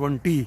20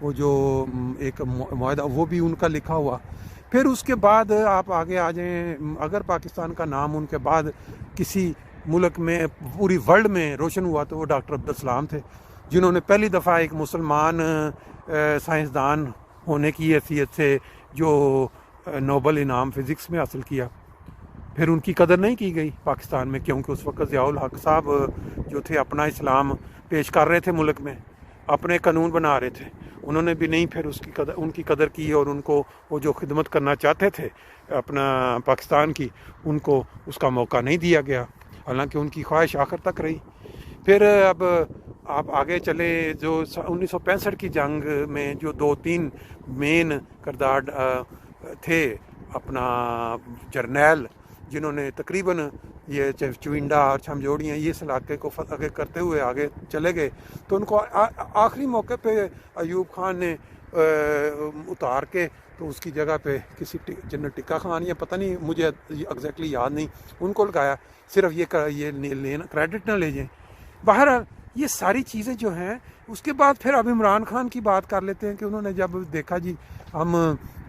وہ جو ایک معاہدہ وہ بھی ان کا لکھا ہوا. پھر اس کے بعد آپ آگے آ جائیں, اگر پاکستان کا نام ان کے بعد کسی ملک میں پوری ورلڈ میں روشن ہوا تو وہ ڈاکٹر عبدالسلام تھے, جنہوں نے پہلی دفعہ ایک مسلمان سائنسدان ہونے کی حیثیت سے جو نوبل انعام فزکس میں حاصل کیا. پھر ان کی قدر نہیں کی گئی پاکستان میں, کیونکہ اس وقت ضیاء الحق صاحب جو تھے اپنا اسلام پیش کر رہے تھے ملک میں, اپنے قانون بنا رہے تھے. انہوں نے بھی نہیں پھر ان کی قدر کی, اور ان کو وہ جو خدمت کرنا چاہتے تھے اپنا پاکستان کی, ان کو اس کا موقع نہیں دیا گیا, حالانکہ ان کی خواہش آخر تک رہی. پھر اب آپ آگے چلے, جو 1965 کی جنگ میں جو 2-3 مین کردار تھے, اپنا جرنیل جنہوں نے تقریباً یہ چوینڈا اور چھمجوڑیاں یہ اس علاقے کو فتح کرتے ہوئے آگے چلے گئے, تو ان کو آخری موقع پہ ایوب خان نے اتار کے تو اس کی جگہ پہ کسی جنرل ٹکا خان یا پتہ نہیں, مجھے ایگزیکٹلی یاد نہیں, ان کو لگایا. صرف یہ لینا کریڈٹ نہ لے جائیں. بہرحال یہ ساری چیزیں جو ہیں, اس کے بعد پھر اب عمران خان کی بات کر لیتے ہیں کہ انہوں نے جب دیکھا جی ہم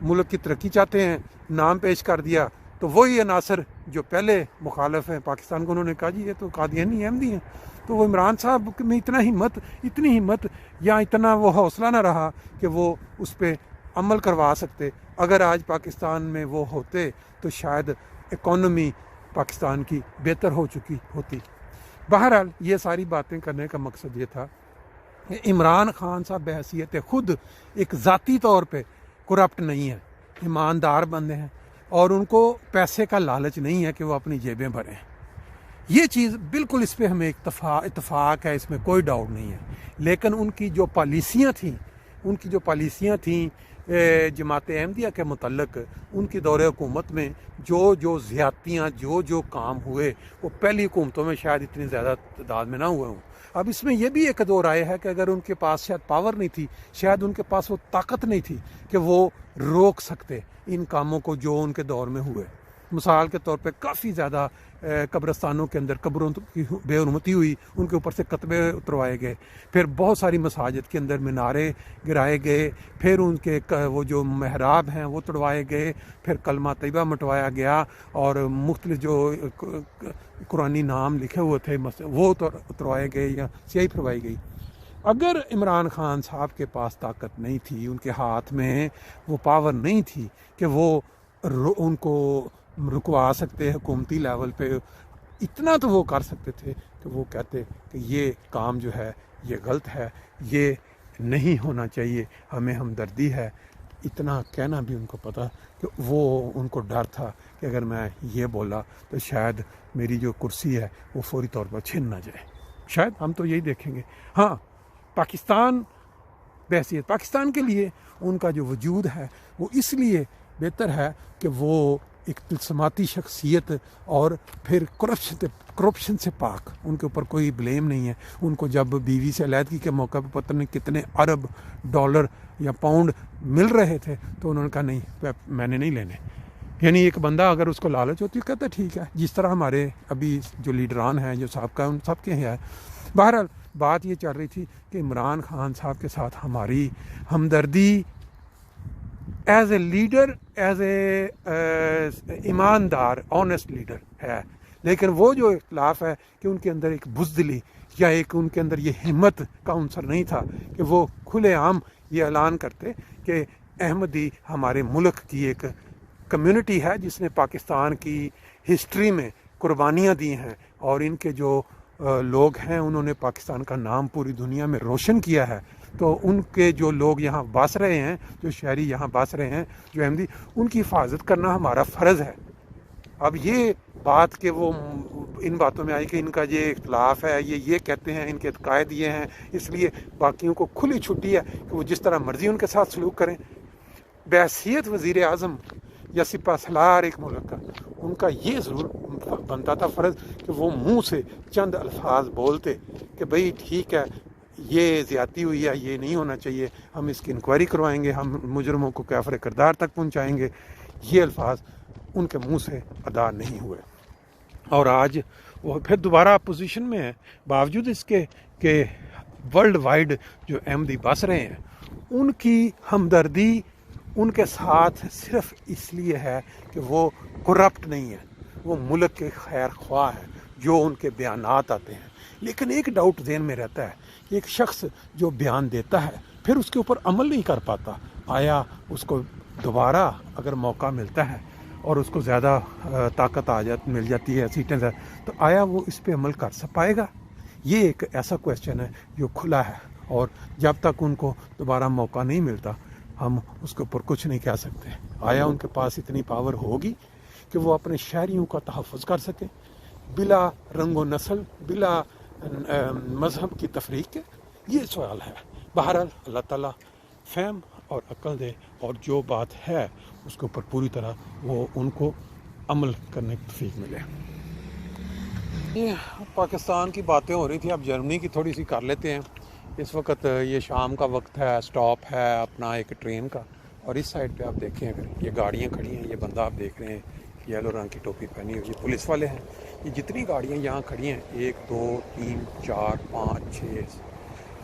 ملک کی ترقی چاہتے ہیں, نام پیش کر دیا, تو وہی عناصر جو پہلے مخالف ہیں پاکستان کو, انہوں نے کہا جی یہ تو قادیانی احمدی ہیں. تو وہ عمران صاحب میں اتنی ہمت یا اتنا وہ حوصلہ نہ رہا کہ وہ اس پہ عمل کروا سکتے. اگر آج پاکستان میں وہ ہوتے تو شاید اکانومی پاکستان کی بہتر ہو چکی ہوتی. بہرحال یہ ساری باتیں کرنے کا مقصد یہ تھا کہ عمران خان صاحب بحیثیت خود ایک ذاتی طور پہ کرپٹ نہیں ہے, ایماندار بندے ہیں, اور ان کو پیسے کا لالچ نہیں ہے کہ وہ اپنی جیبیں بھریں. یہ چیز بالکل اس پہ ہمیں اتفاق ہے, اس میں کوئی ڈاؤٹ نہیں ہے. لیکن ان کی جو پالیسیاں تھیں جماعت احمدیہ کے متعلق, ان کی دور حکومت میں جو زیادتیاں جو کام ہوئے, وہ پہلی حکومتوں میں شاید اتنی زیادہ تعداد میں نہ ہوئے ہوں. اب اس میں یہ بھی ایک دو رائے ہے کہ اگر ان کے پاس شاید پاور نہیں تھی, شاید ان کے پاس وہ طاقت نہیں تھی کہ وہ روک سکتے ان کاموں کو جو ان کے دور میں ہوئے. مثال کے طور پہ کافی زیادہ قبرستانوں کے اندر قبروں کی بے حرمتی ہوئی, ان کے اوپر سے کتبے اتروائے گئے, پھر بہت ساری مساجد کے اندر مینارے گرائے گئے, پھر ان کے وہ جو محراب ہیں وہ توڑوائے گئے, پھر کلمہ طیبہ مٹوایا گیا, اور مختلف جو قرآنی نام لکھے ہوئے تھے وہ اتروائے گئے یا سیاہی پھروائی گئی. اگر عمران خان صاحب کے پاس طاقت نہیں تھی, ان کے ہاتھ میں وہ پاور نہیں تھی کہ وہ ان کو رکوا سکتے حکومتی لیول پہ, اتنا تو وہ کر سکتے تھے کہ وہ کہتے کہ یہ کام جو ہے یہ غلط ہے, یہ نہیں ہونا چاہیے, ہمیں ہمدردی ہے. اتنا کہنا بھی ان کو پتا کہ وہ ان کو ڈر تھا کہ اگر میں یہ بولا تو شاید میری جو کرسی ہے وہ فوری طور پر چھن نہ جائے. شاید ہم تو یہی دیکھیں گے. ہاں, پاکستان بحیثیت پاکستان کے لیے ان کا جو وجود ہے وہ اس لیے بہتر ہے کہ وہ ایک تلسماتی شخصیت, اور پھر کرپشن سے پاک, ان کے اوپر کوئی بلیم نہیں ہے. ان کو جب بیوی سے علیحدگی کے موقع پہ پتہ نہیں کتنے ارب ڈالر یا پاؤنڈ مل رہے تھے, تو انہوں نے کہا نہیں میں نے نہیں لینے. یعنی ایک بندہ اگر اس کو لالچ ہوتی ہے کہتا ہے ٹھیک ہے, جس طرح ہمارے ابھی جو لیڈران ہیں جو سابقہ ان سب کے ہیں. بہرحال بات یہ چل رہی تھی کہ عمران خان صاحب کے ساتھ ہماری ہمدردی as a leader, as a ایماندار آنیسٹ لیڈر ہے, لیکن وہ جو اختلاف ہے کہ ان کے اندر ایک بزدلی یا ایک ان کے اندر یہ ہمت کا عنصر نہیں تھا کہ وہ کھلے عام یہ اعلان کرتے کہ احمدی ہمارے ملک کی ایک کمیونٹی ہے جس نے پاکستان کی ہسٹری میں قربانیاں دی ہیں, اور ان کے جو لوگ ہیں انہوں نے پاکستان کا نام پوری دنیا میں روشن کیا ہے. تو ان کے جو لوگ یہاں بس رہے ہیں, جو شہری یہاں بس رہے ہیں, جو احمدی, ان کی حفاظت کرنا ہمارا فرض ہے. اب یہ بات کہ وہ ان باتوں میں آئی کہ ان کا یہ اختلاف ہے, یہ کہتے ہیں, ان کے عقائد یہ ہیں, اس لیے باقیوں کو کھلی چھٹی ہے کہ وہ جس طرح مرضی ان کے ساتھ سلوک کریں. بحیثیت وزیر اعظم یا سپہ سالار ایک ملک کا, ان کا یہ ضرور بنتا تھا فرض کہ وہ منہ سے چند الفاظ بولتے کہ بھئی ٹھیک ہے یہ زیادتی ہوئی ہے, یہ نہیں ہونا چاہیے, ہم اس کی انکوائری کروائیں گے, ہم مجرموں کو کیفر کردار تک پہنچائیں گے. یہ الفاظ ان کے منہ سے ادا نہیں ہوئے, اور آج وہ پھر دوبارہ اپوزیشن میں ہے, باوجود اس کے کہ ورلڈ وائڈ جو احمدی بس رہے ہیں ان کی ہمدردی ان کے ساتھ صرف اس لیے ہے کہ وہ کرپٹ نہیں ہے، وہ ملک کے خیر خواہ ہے جو ان کے بیانات آتے ہیں. لیکن ایک ڈاؤٹ ذہن میں رہتا ہے کہ ایک شخص جو بیان دیتا ہے پھر اس کے اوپر عمل نہیں کر پاتا، آیا اس کو دوبارہ اگر موقع ملتا ہے اور اس کو زیادہ طاقت مل جاتی ہے، سیٹیں تو آیا وہ اس پہ عمل کر پائے گا؟ یہ ایک ایسا کویسچن ہے جو کھلا ہے، اور جب تک ان کو دوبارہ موقع نہیں ملتا ہم اس کے اوپر کچھ نہیں کہہ سکتے. آیا ان کے پاس اتنی پاور ہوگی کہ وہ اپنے شہریوں کا تحفظ کر سکیں بلا رنگ و نسل، بلا مذہب کی تفریق کے؟ یہ سوال ہے. بہرحال اللہ تعالیٰ فہم اور عقل دے، اور جو بات ہے اس کے اوپر پوری طرح وہ ان کو عمل کرنے کی توفیق ملے. یہ پاکستان کی باتیں ہو رہی تھی، اب جرمنی کی تھوڑی سی کر لیتے ہیں. اس وقت یہ شام کا وقت ہے، سٹاپ ہے اپنا ایک ٹرین کا، اور اس سائڈ پہ آپ دیکھیں اگر یہ گاڑیاں کھڑی ہیں، یہ بندہ آپ دیکھ رہے ہیں یلو رنگ کی ٹوپی پہنی ہوئی، یہ پولیس والے ہیں. یہ جتنی گاڑیاں یہاں کھڑی ہیں 1 2 3 4 5 6،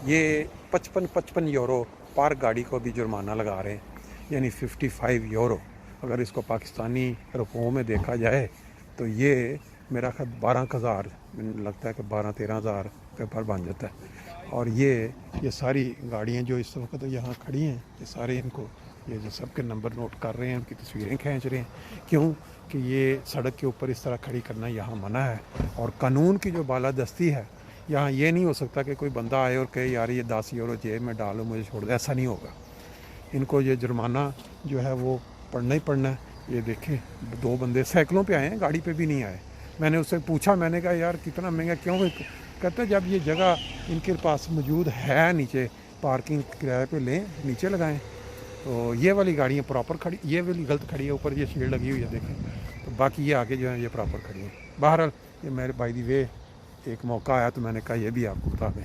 یہ 55 یورو پر گاڑی کو بھی جرمانہ لگا رہے ہیں، یعنی 55 یورو. اگر اس کو پاکستانی روپوں میں دیکھا جائے تو یہ میرا خیال 12,000 لگتا ہے کہ 12-13,000 روپے پر بن جاتا ہے. اور یہ ساری گاڑیاں جو اس وقت یہاں کھڑی ہیں، یہ سارے ان کو یہ جو سب کے نمبر نوٹ کر رہے ہیں، ان کی تصویریں کھینچ رہے ہیں. کیوں کہ یہ سڑک کے اوپر اس طرح کھڑی کرنا یہاں منع ہے، اور قانون کی جو بالادستی ہے یہاں یہ نہیں ہو سکتا کہ کوئی بندہ آئے اور کہے یار یہ 10 یورو جیب میں ڈالو مجھے چھوڑ دے. ایسا نہیں ہوگا. ان کو یہ جرمانہ جو ہے وہ پڑھنا ہی پڑھنا ہے. یہ دیکھیں 2 بندے سائیکلوں پہ آئے ہیں، گاڑی پہ بھی نہیں آئے. میں نے اس سے پوچھا، میں نے کہا یار کتنا مہنگا کیوں؟ کہتا ہے جب یہ جگہ ان کے پاس موجود ہے نیچے پارکنگ کرایہ پہ لیں، نیچے لگائیں. تو یہ والی گاڑیاں پراپر کھڑی، یہ والی غلط کھڑی ہے، اوپر یہ شیلڈ لگی ہوئی ہے دیکھیں. تو باقی یہ آگے جو ہیں یہ پراپر کھڑی ہیں. بہرحال یہ میرے بائی دی وے ایک موقع آیا تو میں نے کہا یہ بھی آپ کو بتا دیں.